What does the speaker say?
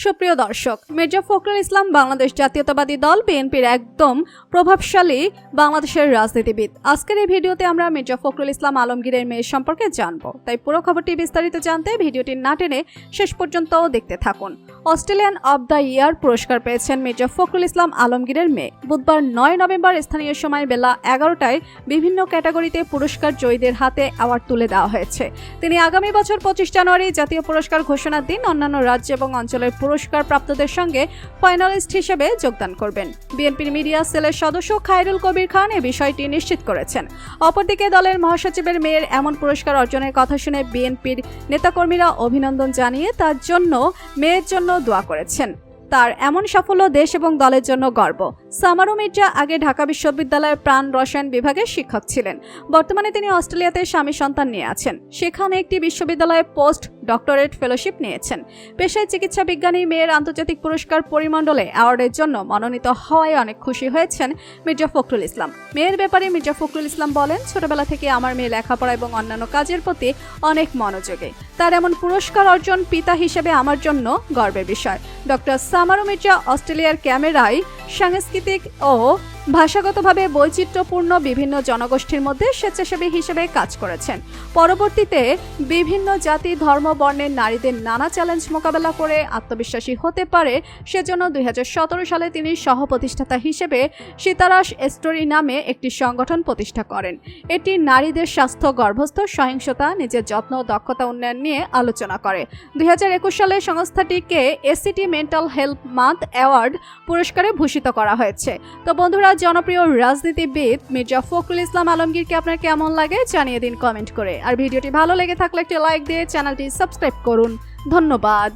সুপ্রিয় দর্শক, মির্জা ফখরুল ইসলাম বাংলাদেশ জাতীয়তাবাদী দল বিএনপির একদম প্রভাবশালী বাংলাদেশের রাজনীতিবিদ। আজকের এই ভিডিওতে আমরা মির্জা ফখরুল ইসলাম আলমগীরের মেয়ে সম্পর্কে জানবো, তাই পুরো খবরটি বিস্তারিত জানতে ভিডিওটি না টেনে শেষ পর্যন্ত দেখতে থাকুন। অস্ট্রেলিয়ান অব দ্য ইয়ার পুরস্কার পেয়েছেন মির্জা ফখরুল ইসলাম আলমগীরের মেয়ে। বুধবার 9 নভেম্বর স্থানীয় সময় বেলা 11টায় বিভিন্ন ক্যাটাগরিতে পুরস্কার জয়ীদের হাতে অ্যাওয়ার্ড তুলে দেওয়া হয়েছে। তিনি আগামী বছর 25 জানুয়ারি জাতীয় পুরস্কার ঘোষণার দিন অন্যান্য রাজ্য এবং অঞ্চলের পুরস্কার প্রাপ্তদের সঙ্গে ফাইনালিস্ট হিসেবে যোগদান করবেন। বিএনপির মিডিয়া সেলের সদস্য খায়রুল কবির খান এই বিষয়টি নিশ্চিত করেছেন। অপরদিকে দলের মহাসচিবের মেয়ের এমন পুরস্কার অর্জনের কথা শুনে বিএনপির নেতাকর্মীরা অভিনন্দন জানিয়ে তার জন্য মেয়ের জন্য দোয়া করেছেন। তার এমন সাফল্য দেশ এবং দলের জন্য গর্ব। সামারু মির্জা আগে ঢাকা বিশ্ববিদ্যালয়ের প্রাণ রসায়ন বিভাগের শিক্ষক ছিলেন। বর্তমানে তিনি অস্ট্রেলিয়াতে স্বামী সন্তান নিয়ে আছেন। সেখানে একটি বিশ্ববিদ্যালয়ে পোস্ট ডক্টরেট ফেলোশিপ নিয়েছেন। পেশায় চিকিৎসা বিজ্ঞানী মেয়ের আন্তর্জাতিক পুরস্কার পরিমণ্ডলে অ্যাওয়ার্ডের জন্য মনোনীত হওয়ায় অনেক খুশি হয়েছেন মির্জা ফখরুল ইসলাম। মেয়ের ব্যাপারে মির্জা ফখরুল ইসলাম বলেন, ছোটবেলা থেকে আমার মেয়ে লেখাপড়া এবং অন্যান্য কাজের প্রতি অনেক মনোযোগী। তার এমন পুরস্কার অর্জন পিতা হিসেবে আমার জন্য গর্বের বিষয়। ডক্টর সামারু মির্জা অস্ট্রেলিয়ার ক্যামেরায় সাংস্কৃতিক ও ভাষাগতভাবে বৈচিত্র্যপূর্ণ বিভিন্ন জনগোষ্ঠীর মধ্যে স্বেচ্ছাসেবী হিসেবে কাজ করেছেন। পরবর্তীতে বিভিন্ন জাতি ধর্ম বর্ণের নারীদের নানা চ্যালেঞ্জ মোকাবেলা করে আত্মবিশ্বাসী হতে পারে সেজন্য 2017 সালে তিনি সহ-প্রতিষ্ঠাতা হিসেবে সীতারাস স্টোরি নামে একটি সংগঠন প্রতিষ্ঠা করেন। এটি নারীদের স্বাস্থ্য, গর্ভস্থ সহিংসতা, নিজের যত্ন ও দক্ষতা উন্নয়ন নিয়ে আলোচনা করে। 2021 সালে সংস্থাটিকে এসিটি মেন্টাল হেলথ মান্থ অ্যাওয়ার্ড পুরস্কারে ভূষিত করা হয়েছে। তো বন্ধুরা, জনপ্রিয় রাজনীতিবিদ মির্জা ফখরুল ইসলাম আলমগীরকে আপনার কেমন লাগে জানিয়ে দিন কমেন্ট করে। আর ভিডিওটি ভালো লেগে থাকলে একটি লাইক দিয়ে চ্যানেলটি সাবস্ক্রাইব করুন। ধন্যবাদ।